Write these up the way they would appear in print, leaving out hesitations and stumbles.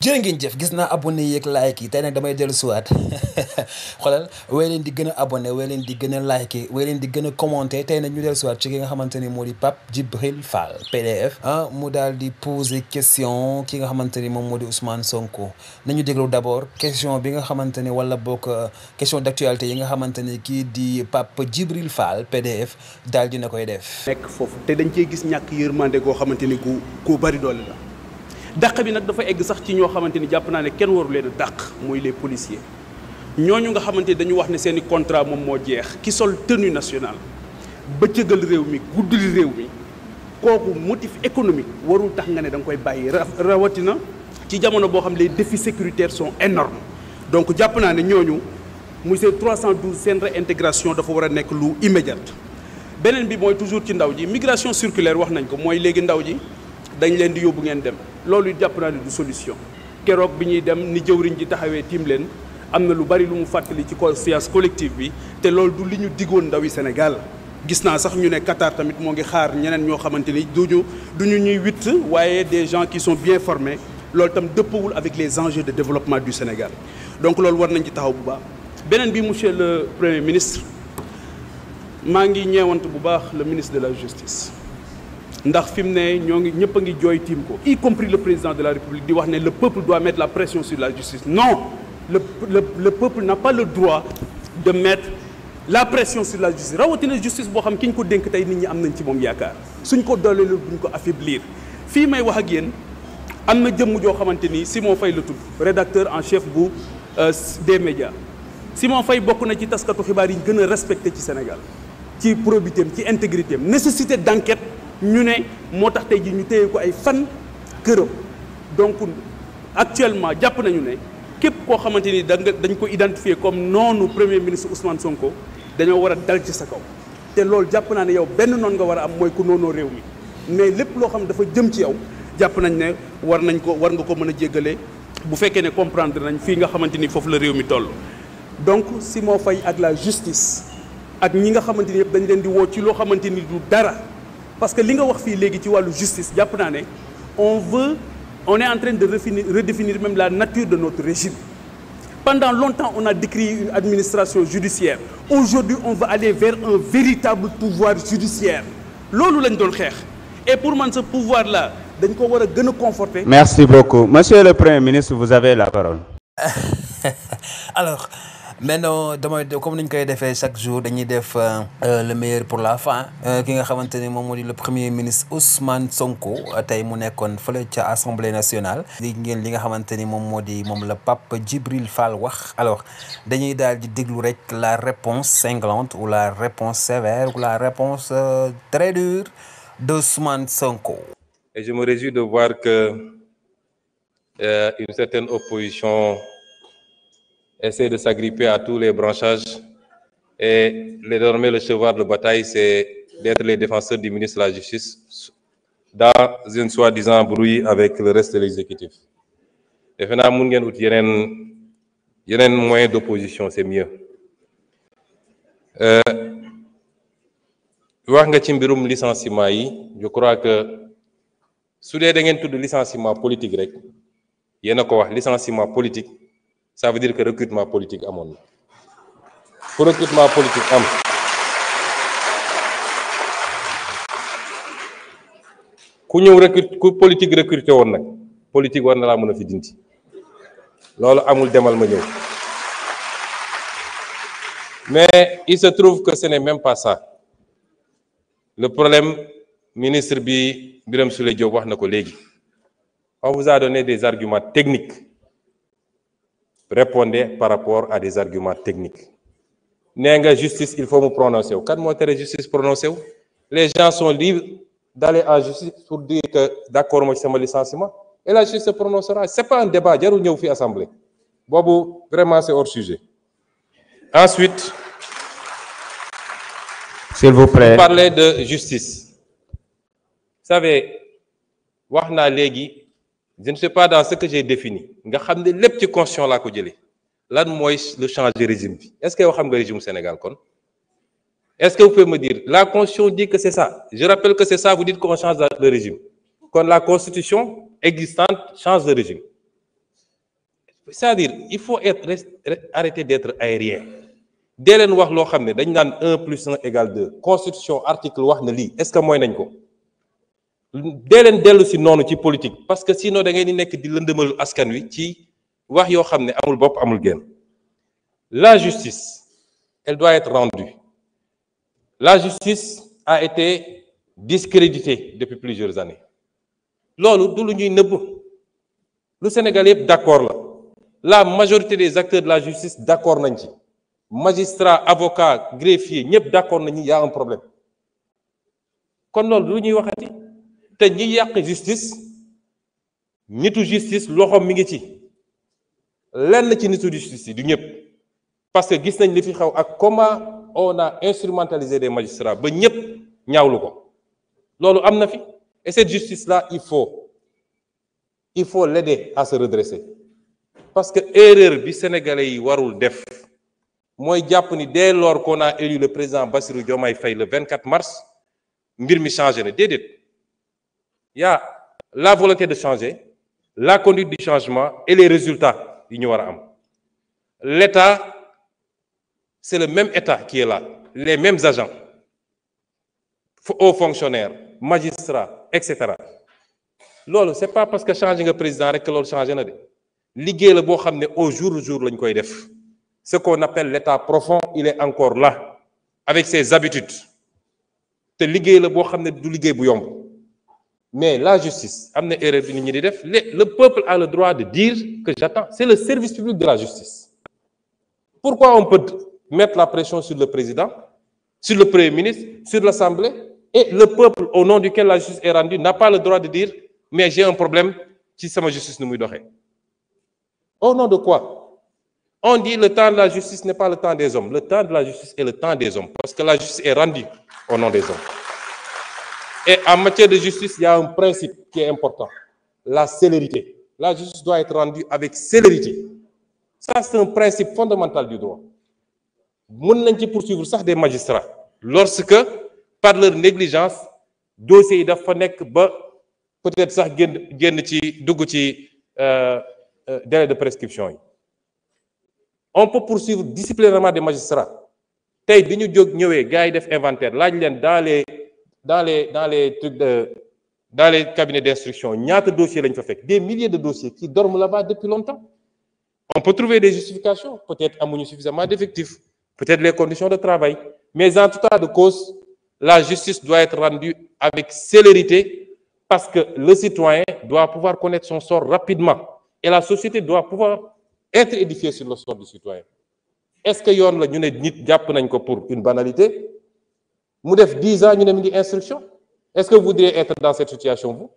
jërë ngeen jëf gis naa abonné yeeg like yi tey nag damay dellu siwaat xoolal way leen di gën a abonné way leen di gën a like way leen di gën a commenté tey nag ñu dellu siwaat ci ki nga xamante ni moo di Pape Djibril Fall PDF mu daal di poser question ki nga xamante ni moom moo di Ousmane Sonko nañu déglu d'abord question bi nga xamante ni wala bokk question d'actualité yi nga xamante ni kii di Pape Djibril Fall PDF daal dina koy def. nekk foofu te dañ cee gis ñàkk yërmande goo xamante ni ku bari doole la. dàq bi nag dafa egg sax ci ñoo xamante ni jàpp naa ne kenn waru leen a dàq mooy les policiers ñooñu nga xamante ni dañu wax ne seen i contrat moom moo jeex ki sol tenue nationale bëccëgal réew mi guddali réew mi kooku motif économique warul tax nga ne da nga koy bàyyi rawatina ci jamono boo xam les défis sécuritaires sont énormes donc jàpp naa ne ñooñu muy seen 312 seen réintégration dafa war a nekk lu immédiate. beneen bi mooy toujours ci ndaw ji migration circulaire wax nañ ko mooy léegi ndaw ji dañ leen di yóbbu ngeen dem loolu jàpp naa ne du solution keroog bi ñuy dem ni jëwriñ ji taxawee tiim leen am na lu bari lu mu fàttali ci conscience collective bi te loolu du li ñu diggoon ndawi Sénégal gis naa sax ñu ne Qatar tamit moo ngi xaar ñeneen ñoo xamante ni duñu ñuy witt waaye des gens qui sont bien formés loolu tam dëppawul avec les enjeux de développement du Sénégal donc loolu war nañ ci taxaw bu baax. beneen bi monsieur le premier ministre maa ngi ñeewant bu baax le ministre de la justice ndax fi mu ne ñoo ngi ñëpp a ngi jooy tiim ko y compris le président de la République di wax ne le peuple doit mettre la pression sur la justice non le peuple n'a pas le droit de mettre la pression sur la justice rawatina justice boo xam ki ñu ko dénk tey nit ñi am nañ ci moom yaakaar suñ ko doolee lu buñ ko affaiblir fii may wax ak yéen am na jëmm joo xamante ni Simon Faye la tudd rédacteur en chef bu des médias Simon Faye bokk na ci taskatu xibaar yi gën a respecté ci Sénégal ci probité am ci intégrité am nécessité d'enquête ñu ne moo tax tey jii ñu téye ko ay fan këram donc actuellement jàpp nañu ne képp koo xamante ni dañ ko identifier comme noonu premier ministre Ousmane Sonko dañoo war a dal ci sa kaw te loolu jàpp naa ne yow benn noonu nga war a am mooy ku noonoo réew mi mais lépp loo xam dafa jëm ci yow jàpp nañ ne war nga ko mën a jéggale bu fekkee ne comprendre nañ fii nga xamante ni foofu la réew mi toll. donc Simon Faye ak la justice ak ñi nga xamante ni yëpp dañ leen di woo ci loo xamante ni du dara. parce que li nga wax fii léegi ci wàllu justice jàpp naa ne on est en train de redéfinir même la nature de notre régime. Pendant longtemps on a décrit une administration judiciaire aujourd'hui on va aller vers un véritable pouvoir judiciaire loolu lañ doon xeex et pour man ce pouvoir là dañ ko war a gën a conforter. Merci beaucoup monsieur le Premier ministre vous avez la parole. Alors maintenant damay comme ni ñu koy defee chaque jour dañuy def le meilleur pour la fin ki nga xamante ni moom moo di le premier ministre Ousmane Sonko tey mu nekkoon fële ca assemblée nationale. dégg ngeen li nga xamante ni moom moo di moom la Pape Djibril Fall wax alors dañuy daal di déglu rek la réponse cinglante ou la réponse sévère ou la réponse très dure d'Ousmane Sonko. Et je me réjouis de voir que une certaine opposition essaie de s'agripper à tous les branchages et désormais le cheval de bataille c'est d'être les défenseurs du ministre de la Justice dans une soi-disant brouille avec le reste de l'exécutif. Defe naa mun ngeen ut yeneen moyen d'opposition c'est mieux. wax nga ci mbirum licenciement yi je crois que su dee da ngeen tudd licenciement politique rek yéen a ko wax licenciement politique ça veut dire que recrutement politique amoon na pour recrutement politique am ku ñëw ku politique recruté woon nag politique war na laa mën a fi dindi loolu amul demal ma ñëw mais il se trouve que ce n'est même pas ça le problème ministre bi Birame Souleye Diop wax na ko léegi on vous a donné des arguments techniques. Répondez par rapport à des arguments techniques. nee nga justice il faut mu prononcer wu kan moo tere justice prononcer wu les gens sont libres d'aller en justice pour dire que d'accord moo ci sama licenciement et la justice se prononcera c'est pas un débat jarul ñëw fi assemblée boobu vraiment c'est hors sujet. Ensuite s'il vous plaît, vous parlez de justice. Vous savez wax naa léegi je ne sais pas dans ce que j'ai défini nga xam ne lépp ci constitution laa ko jëlee lan mooy le changer régime bi est-ce que yow xam nga régime Sénégal kon est-ce que vous pouvez me dire la constitution dit que c'est ça je rappelle que c'est ça vous dites qu'on change le régime kon la constitution existante change de régime c'est-à-dire il faut arrêter d'être aérien. dee leen wax loo xam ne dañ naan 1 + 1 = 2 constitution article wax na lii est-ce que mooy nañ ko dee leen dellu si noonu ci politique parce que sinon da ngay di nekk di lëndëmal askan wi ci wax yoo xam ne amul bopp amul génn. La justice, elle doit être rendue. La justice a été discréditée depuis plusieurs années. loolu du lu ñuy nëbb lu Sénégal yëpp d'accord la majorité des acteurs de la justice d'accord nañ ci magistrats avocats greffiers ñëpp d'accord nañu y a un problème kon loolu du lu ñuy waxati te ñi yàq justice nitu justice loxoom mi ngi ci lenn ci nitu justice yi du ñëpp parce que gis nañ li fi xew ak comment on a instrumentalisé des magistrats ba ñëpp ñaawlu ko loolu am na fi. Et cette justice-là, il faut l'aider à se redresser. Parce que erreur bi Sénégalais yi warul def mooy jàpp ni dès lors qu'on a élu le président Bassirou Diomaye Faye le 24 mars mbir mi changé na déedéet. Il y a la volonté de changer, la conduite du changement et les résultats yi ñu war a am. L'État, c'est le même État qui est là, les mêmes agents, hauts fonctionnaires, magistrats, etc. loolu c'est pas parce que changé nga président rek que loolu changé na de liggéey la boo xam ne au jour le jour lañ koy def ce qu'on appelle l'état profond il est encore là avec ses habitudes te liggéey la boo xam ne du liggéey bu yomb mais la justice am na erreur bi nit ñi di def le peuple a le droit de dire que j'attends c'est le service public de la justice. Pourquoi on peut mettre la pression sur le président, sur le premier ministre, sur l'Assemblée? Et le peuple au nom duquel la justice est rendue n'a pas le droit de dire mais j'ai un problème ci sama justice nu muy doxee. Au nom de quoi? On dit le temps de la justice n'est pas le temps des hommes. Le temps de la justice est le temps des hommes parce que la justice est rendue au nom des hommes. Et en matière de justice, il y a un principe qui est important, la célérité. La justice doit être rendue avec célérité. Ça, c'est un principe fondamental du droit. Mën nañ ci poursuivre sax des magistrats lorsque par leur négligence dossiers yi dafa nekk ba peut-être sax génn ci dugg ci délai de prescription yi. On peut poursuivre disciplinairement des magistrats tey bi ñu jóg ñëwee gars yi def inventaire laaj leen dans les cabinets d'instruction ñaata dossiers lañ fa fekk des milliers de dossiers qui dorment là-bas depuis longtemps. On peut trouver des justifications, peut-être amuñu suffisamment d'effectifs, peut-être les conditions de travail, mais en tout cas de cause, la justice doit être rendue avec célérité parce que le citoyen doit pouvoir connaître son sort rapidement et la société doit pouvoir être édifiée sur le sort du citoyen. Est-ce que yoon la ñu ne nit jàpp nañ ko pour une banalité mu def 10 ans ñu ne mi ngi instruction? Est-ce que vous voudriez être dans cette situation vous?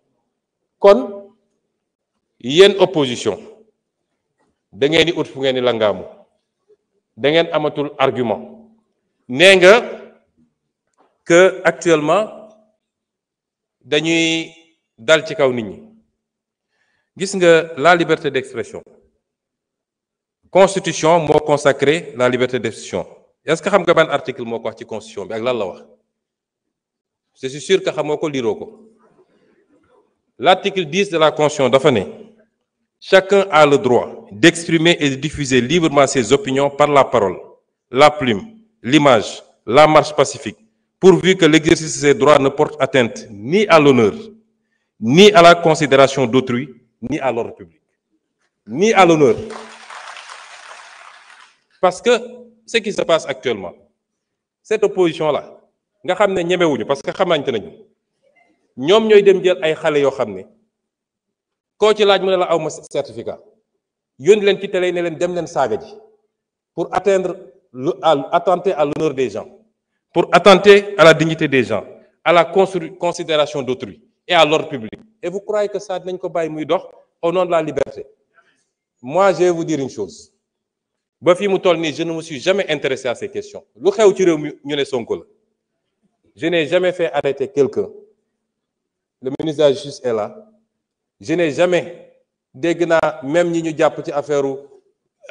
Kon yéen opposition da ngeen di ut fu ngeen di langaamu da ngeen amatul argument nee nga que actuellement dañuy dal ci kaw nit ñi gis nga la liberté d'expression constitution moo consacré la liberté d'expression est-ce que xam nga ban article moo ko wax ci constitution bi ak lan la wax je suis sûr que xamoo ko liiroo ko l'article 10 de la constitution dafa ne chacun a le droit d'exprimer et de diffuser librement ses opinions par la parole, la plume, l'image, la marche pacifique, pourvu que l'exercice de ces droits ne porte atteinte ni à l'honneur, ni à la considération d'autrui, ni à l'ordre public. Ni à l'honneur. Parce que ce qui se passe actuellement, cette opposition-là, nga xam ne ñemewuñu parce que xamante nañu ñoom ñooy dem jël ay xale yoo xam ne koo ci laaj mu ne la aw ma certificat yónni leen ci télé ne leen dem leen saaga ji pour attenter à l'honneur des gens, pour attenter à la dignité des gens, à la considération d'autrui et à l'ordre public. Et vous croyez que ça dinañ ko bàyyi muy dox au nom de la liberté? Moi, je vais vous dire une chose. Ba fi mu toll nii je ne me suis jamais intéressé à ces questions. Lu xew ci réew mi ñu ne Sonko la. Je n'ai jamais fait arrêter quelqu'un. Le ministre de la Justice est là. Je n'ai jamais dégg naa même ñi ñu jàpp ci affaire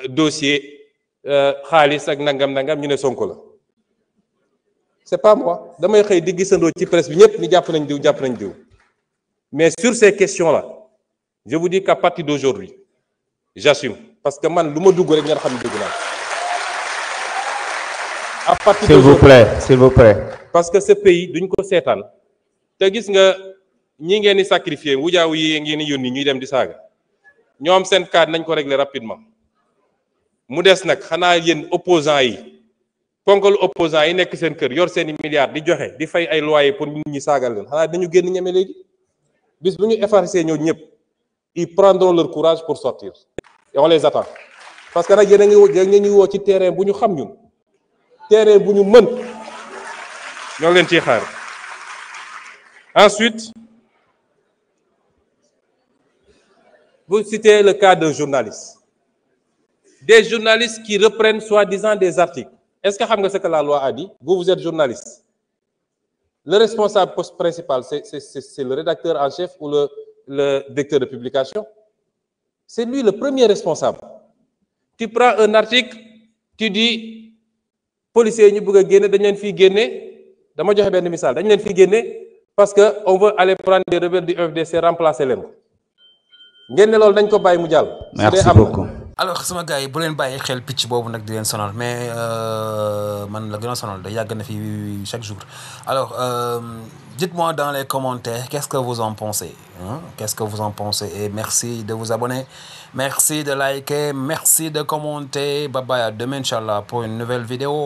dossier xaalis ak nangam ñu ne Sonko la c'est pas moi damay xëy di gisandoo ci presse bi ñëpp ni jàpp nañ diw mais sur ces questions-là je vous dis qu'à partir d'aujourd'hui j'assume parce que man lu ma dugg rek ngeen xam ne dugg naa à partir s'il vous plaît. parce que ce pays duñ ko seetaan te gis nga ñi ngeen di sacrifier wujaaw yi ngeen di yónni ñuy dem di saaga ñoom seen cas nañ ko régler rapidement mu des nag xanaa yéen opposants yi ponkalu opposants yi nekk seen kër yor seeni milliards di joxe di fay ay loyer pour nit ñi saagal leen xanaa dañu génn ñeme léegi bis bu ñu effacer ñoo ñëpp ils prendront leur courage pour sortir et on les attend parce que nag yéen a ngi ñuy woo ci terrain bu ñu xam ñun terrain bu ñu mën ñoo leen ciy xaar. Ensuite, vous citez le cas d'un journaliste. Des journalistes qui reprennent soi-disant des articles. Est-ce que vous savez ce que la loi a dit? Vous êtes journaliste. Le responsable principal, c'est le rédacteur en chef ou le directeur de publication? C'est lui le premier responsable. Tu prends un article, tu dis, policiers, nous voulons gagner, nous voulons gagner. Dama joxe benn misal, dañ leen fi gagner parce que on veut aller prendre des rebelles du FDC remplacer leen. Ngeen ne loolu dañ ko bàyyi mu jàll. Merci beaucoup. alors sama gars yi bu leen bàyyi xel picc boobu nag di leen sonal mais man la gën a sonal da yàgg na fi chaque jour alors dites-moi dans les commentaires qu'est-ce que vous en pensez hein? Qu'est-ce que vous en pensez et merci de vous abonner, merci de liker, merci de commenter. Bye bye, à demain inchallah pour une nouvelle vidéo.